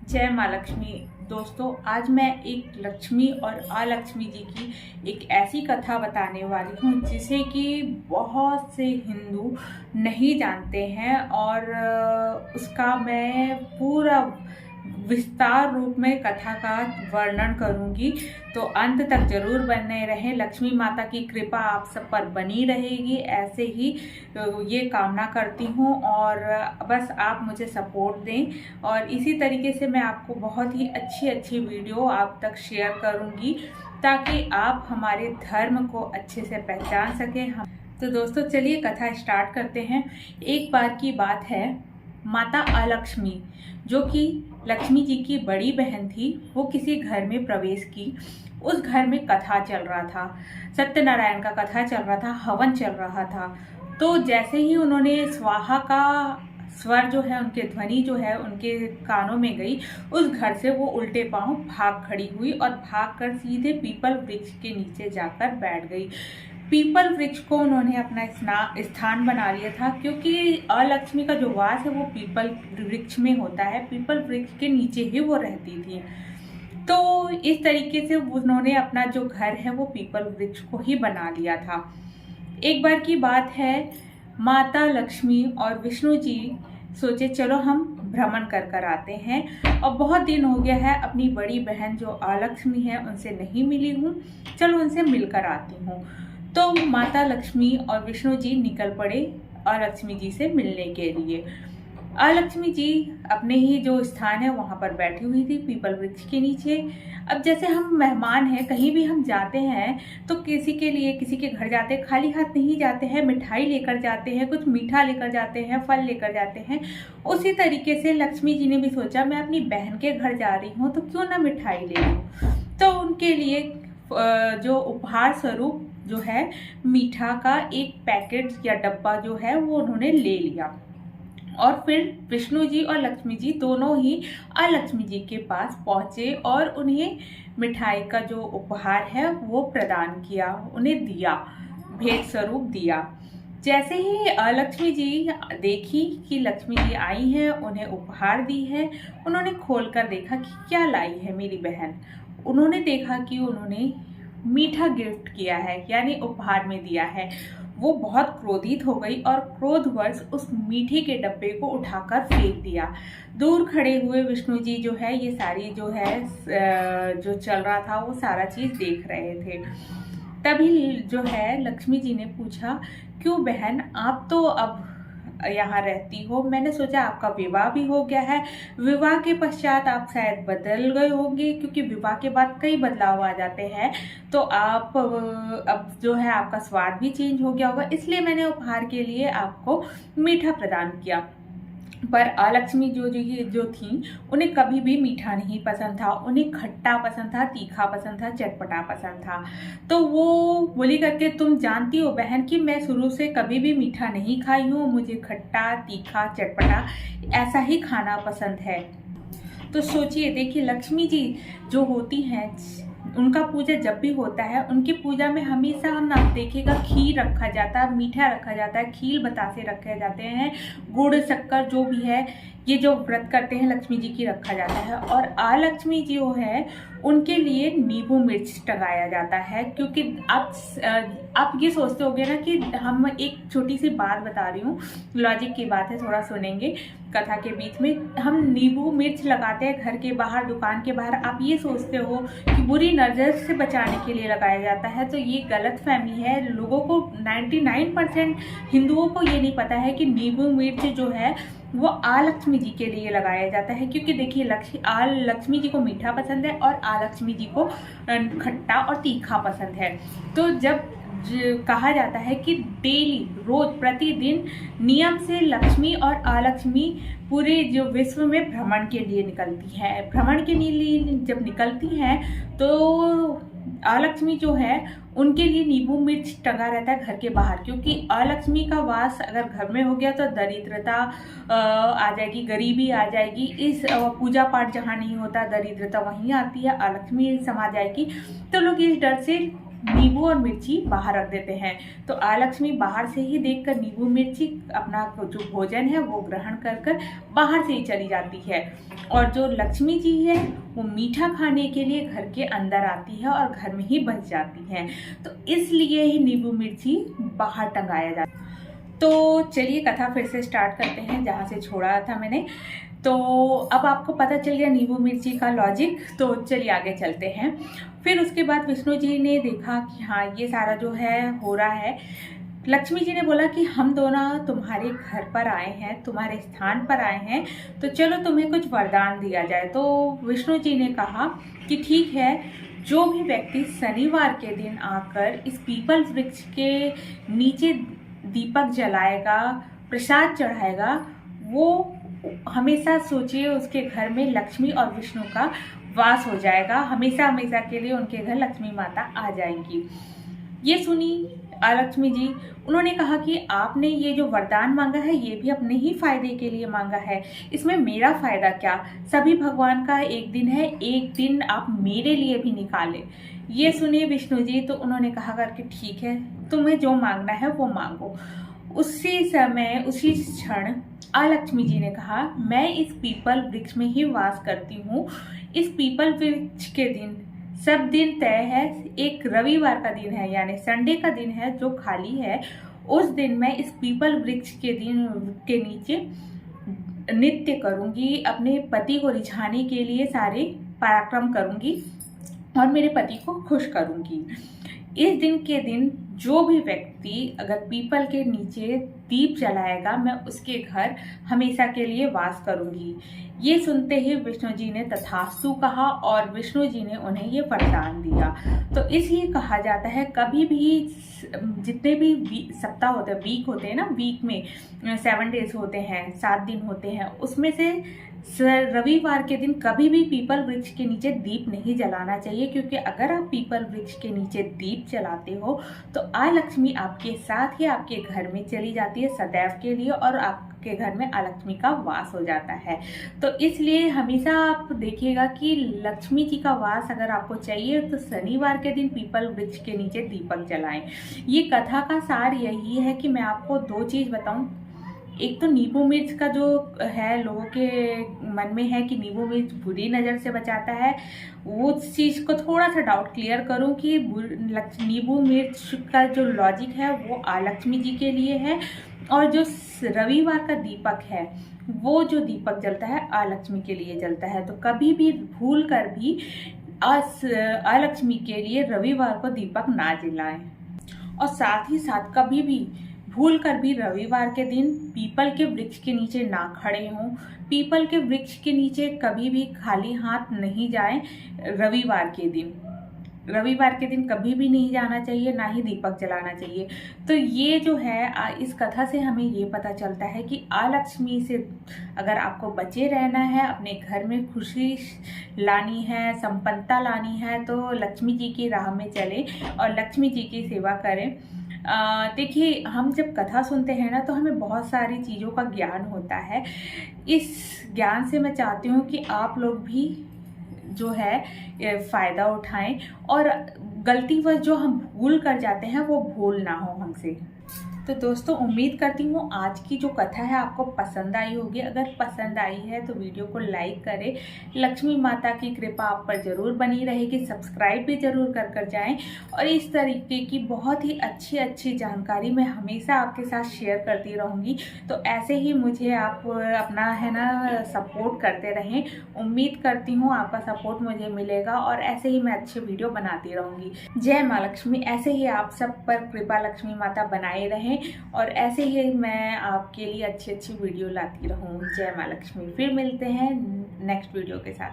जय माँ लक्ष्मी। दोस्तों, आज मैं एक लक्ष्मी और अलक्ष्मी जी की एक ऐसी कथा बताने वाली हूँ जिसे कि बहुत से हिंदू नहीं जानते हैं और उसका मैं पूरा विस्तार रूप में कथा का वर्णन करूंगी। तो अंत तक जरूर बने रहें। लक्ष्मी माता की कृपा आप सब पर बनी रहेगी, ऐसे ही ये कामना करती हूँ। और बस आप मुझे सपोर्ट दें और इसी तरीके से मैं आपको बहुत ही अच्छी अच्छी वीडियो आप तक शेयर करूँगी ताकि आप हमारे धर्म को अच्छे से पहचान सकें। तो दोस्तों, चलिए कथा स्टार्ट करते हैं। एक बार की बात है, माता अलक्ष्मी जो कि लक्ष्मी जी की बड़ी बहन थी, वो किसी घर में प्रवेश की। उस घर में कथा चल रहा था, सत्यनारायण का कथा चल रहा था, हवन चल रहा था। तो जैसे ही उन्होंने स्वाहा का स्वर जो है, उनके ध्वनि जो है उनके कानों में गई, उस घर से वो उल्टे पांव भाग खड़ी हुई और भागकर सीधे पीपल वृक्ष के नीचे जाकर बैठ गई। पीपल वृक्ष को उन्होंने अपना स्थान बना लिया था, क्योंकि अलक्ष्मी का जो वास है वो पीपल वृक्ष में होता है। पीपल वृक्ष के नीचे ही वो रहती थी। तो इस तरीके से उन्होंने अपना जो घर है वो पीपल वृक्ष को ही बना लिया था। एक बार की बात है, माता लक्ष्मी और विष्णु जी सोचे चलो हम भ्रमण कर आते हैं। और बहुत दिन हो गया है अपनी बड़ी बहन जो अलक्ष्मी है उनसे नहीं मिली हूँ, चलो उनसे मिलकर आती हूँ। तो माता लक्ष्मी और विष्णु जी निकल पड़े अलक्ष्मी जी से मिलने के लिए। अलक्ष्मी जी अपने ही जो स्थान है वहां पर बैठी हुई थी पीपल वृक्ष के नीचे। अब जैसे हम मेहमान हैं, कहीं भी हम जाते हैं तो किसी के लिए किसी के घर जाते हैं, खाली हाथ नहीं जाते हैं, मिठाई लेकर जाते हैं, कुछ मीठा लेकर जाते हैं, फल लेकर जाते हैं। उसी तरीके से लक्ष्मी जी ने भी सोचा मैं अपनी बहन के घर जा रही हूँ तो क्यों ना मिठाई ले लूँ। तो उनके लिए जो उपहार स्वरूप जो है मीठा का एक पैकेट या डब्बा जो है वो उन्होंने ले लिया। और फिर विष्णु जी और लक्ष्मी जी दोनों ही अलक्ष्मी जी के पास पहुंचे और उन्हें मिठाई का जो उपहार है वो प्रदान किया, उन्हें दिया, भेंट स्वरूप दिया। जैसे ही अलक्ष्मी जी देखी कि लक्ष्मी जी आई हैं, उन्हें उपहार दी है, उन्होंने खोलकर देखा कि क्या लाई है मेरी बहन। उन्होंने देखा कि उन्होंने मीठा गिफ्ट किया है, यानी उपहार में दिया है। वो बहुत क्रोधित हो गई और क्रोधवश उस मीठे के डब्बे को उठाकर फेंक दिया। दूर खड़े हुए विष्णु जी जो है ये सारी जो है जो चल रहा था वो सारा चीज देख रहे थे। तभी जो है लक्ष्मी जी ने पूछा, क्यों बहन, आप तो अब यहाँ रहती हो, मैंने सोचा आपका विवाह भी हो गया है, विवाह के पश्चात आप शायद बदल गए होंगे, क्योंकि विवाह के बाद कई बदलाव आ जाते हैं। तो आप अब जो है आपका स्वाद भी चेंज हो गया होगा, इसलिए मैंने उपहार के लिए आपको मीठा प्रदान किया। पर अलक्ष्मी जो थी उन्हें कभी भी मीठा नहीं पसंद था, उन्हें खट्टा पसंद था, तीखा पसंद था, चटपटा पसंद था। तो वो बोली करके, तुम जानती हो बहन कि मैं शुरू से कभी भी मीठा नहीं खाई हूँ, मुझे खट्टा तीखा चटपटा ऐसा ही खाना पसंद है। तो सोचिए, देखिए लक्ष्मी जी जो होती हैं उनका पूजा जब भी होता है, उनकी पूजा में हमेशा हम आप देखिएगा खीर रखा जाता है, मीठा रखा जाता है, खीर बतासे रखे जाते हैं, गुड़ शक्कर जो भी है ये जो व्रत करते हैं लक्ष्मी जी की रखा जाता है। और अलक्ष्मी जी जो है उनके लिए नींबू मिर्च टंगाया जाता है, क्योंकि आप ये सोचते होंगे ना कि हम एक छोटी सी बात बता रही हूँ, लॉजिक की बात है, थोड़ा सुनेंगे कथा के बीच में। हम नींबू मिर्च लगाते हैं घर के बाहर, दुकान के बाहर, आप ये सोचते हो कि बुरी नजर से बचाने के लिए लगाया जाता है, तो ये गलत फहमी है। लोगों को 99% हिंदुओं को ये नहीं पता है कि नींबू मिर्च जो है वो अलक्ष्मी जी के लिए लगाया जाता है, क्योंकि देखिए लक्ष्मी जी को मीठा पसंद है और अलक्ष्मी जी को खट्टा और तीखा पसंद है। तो जब कहा जाता है कि डेली रोज प्रतिदिन नियम से लक्ष्मी और अलक्ष्मी पूरे जो विश्व में भ्रमण के लिए निकलती है। भ्रमण के लिए जब निकलती हैं तो अलक्ष्मी जो है उनके लिए नींबू मिर्च टंगा रहता है घर के बाहर, क्योंकि अलक्ष्मी का वास अगर घर में हो गया तो दरिद्रता आ जाएगी, गरीबी आ जाएगी। इस पूजा पाठ जहाँ नहीं होता दरिद्रता वहीं आती है, अलक्ष्मी समा जाएगी। तो लोग इस डर से नींबू और मिर्ची बाहर रख देते हैं। तो अलक्ष्मी बाहर से ही देखकर नींबू मिर्ची अपना जो भोजन है वो ग्रहण कर कर बाहर से ही चली जाती है। और जो लक्ष्मी जी है वो मीठा खाने के लिए घर के अंदर आती है और घर में ही बच जाती है। तो इसलिए ही नींबू मिर्ची बाहर टंगाया जाता है। तो चलिए कथा फिर से स्टार्ट करते हैं जहाँ से छोड़ा था मैंने। तो अब आपको पता चल गया नींबू मिर्ची का लॉजिक, तो चलिए आगे चलते हैं। फिर उसके बाद विष्णु जी ने देखा कि हाँ ये सारा जो है हो रहा है। लक्ष्मी जी ने बोला कि हम दोनों तुम्हारे घर पर आए हैं, तुम्हारे स्थान पर आए हैं, तो चलो तुम्हें कुछ वरदान दिया जाए। तो विष्णु जी ने कहा कि ठीक है, जो भी व्यक्ति शनिवार के दिन आकर इस पीपल वृक्ष के नीचे दीपक जलाएगा, प्रसाद चढ़ाएगा, वो हमेशा सोचिए उसके घर में लक्ष्मी और विष्णु का वास हो जाएगा। हमेशा हमेशा के लिए उनके घर लक्ष्मी माता आ जाएंगी। ये सुनी अलक्ष्मी जी, उन्होंने कहा कि आपने ये जो वरदान मांगा है ये भी अपने ही फायदे के लिए मांगा है, इसमें मेरा फायदा क्या? सभी भगवान का एक दिन है, एक दिन आप मेरे लिए भी निकालें। ये सुनिए विष्णु जी, तो उन्होंने कहा करके ठीक है, तुम्हें जो मांगना है वो मांगो। उसी समय उसी क्षण अलक्ष्मी जी ने कहा, मैं इस पीपल वृक्ष में ही वास करती हूँ। इस पीपल वृक्ष के दिन सब दिन तय है, एक रविवार का दिन है यानी संडे का दिन है जो खाली है। उस दिन मैं इस पीपल वृक्ष के दिन के नीचे नृत्य करूँगी, अपने पति को रिझाने के लिए सारे पराक्रम करूँगी और मेरे पति को खुश करूँगी। इस दिन के दिन जो भी व्यक्ति अगर पीपल के नीचे दीप जलाएगा, मैं उसके घर हमेशा के लिए वास करूंगी। ये सुनते ही विष्णु जी ने तथास्तु कहा और विष्णु जी ने उन्हें ये वरदान दिया। तो इसलिए कहा जाता है कभी भी जितने भी सप्ताह होते हैं, वीक होते हैं ना, वीक में 7 डेज होते हैं, 7 दिन होते हैं, उसमें से रविवार के दिन कभी भी पीपल वृक्ष के नीचे दीप नहीं जलाना चाहिए, क्योंकि अगर आप पीपल वृक्ष के नीचे दीप जलाते हो तो अलक्ष्मी आपके साथ ही आपके घर में चली जाती है सदैव के लिए और आपके घर में अलक्ष्मी का वास हो जाता है। तो इसलिए हमेशा आप देखिएगा कि लक्ष्मी जी का वास अगर आपको चाहिए तो शनिवार के दिन पीपल वृक्ष के नीचे दीपक जलाएं। ये कथा का सार यही है कि मैं आपको 2 चीज़ बताऊं। एक तो नींबू मिर्च का जो है, लोगों के मन में है कि नींबू मिर्च बुरी नज़र से बचाता है, वो चीज़ को थोड़ा सा डाउट क्लियर करूं कि नींबू मिर्च का जो लॉजिक है वो अलक्ष्मी जी के लिए है, और जो रविवार का दीपक है वो जो दीपक जलता है अलक्ष्मी के लिए जलता है। तो कभी भी भूल कर भी अलक्ष्मी के लिए रविवार को दीपक ना जलाएं। और साथ ही साथ कभी भी भूल कर भी रविवार के दिन पीपल के वृक्ष के नीचे ना खड़े हों। पीपल के वृक्ष के नीचे कभी भी खाली हाथ नहीं जाएं। रविवार के दिन कभी भी नहीं जाना चाहिए, ना ही दीपक जलाना चाहिए। तो ये जो है, इस कथा से हमें ये पता चलता है कि अलक्ष्मी से अगर आपको बचे रहना है, अपने घर में खुशी लानी है, संपन्नता लानी है, तो लक्ष्मी जी की राह में चलें और लक्ष्मी जी की सेवा करें। देखिए, हम जब कथा सुनते हैं ना तो हमें बहुत सारी चीज़ों का ज्ञान होता है। इस ज्ञान से मैं चाहती हूँ कि आप लोग भी जो है फ़ायदा उठाएं और गलतीवश जो हम भूल कर जाते हैं वो भूल ना हो हमसे। तो दोस्तों, उम्मीद करती हूँ आज की जो कथा है आपको पसंद आई होगी। अगर पसंद आई है तो वीडियो को लाइक करें। लक्ष्मी माता की कृपा आप पर ज़रूर बनी रहेगी। सब्सक्राइब भी ज़रूर कर जाएं और इस तरीके की बहुत ही अच्छी जानकारी मैं हमेशा आपके साथ शेयर करती रहूँगी। तो ऐसे ही मुझे आप अपना है ना सपोर्ट करते रहें। उम्मीद करती हूँ आपका सपोर्ट मुझे मिलेगा और ऐसे ही मैं अच्छे वीडियो बनाती रहूँगी। जय माँ लक्ष्मी। ऐसे ही आप सब पर कृपा लक्ष्मी माता बनाए रहें और ऐसे ही मैं आपके लिए अच्छी वीडियो लाती रहूं। जय माँ लक्ष्मी। फिर मिलते हैं नेक्स्ट वीडियो के साथ।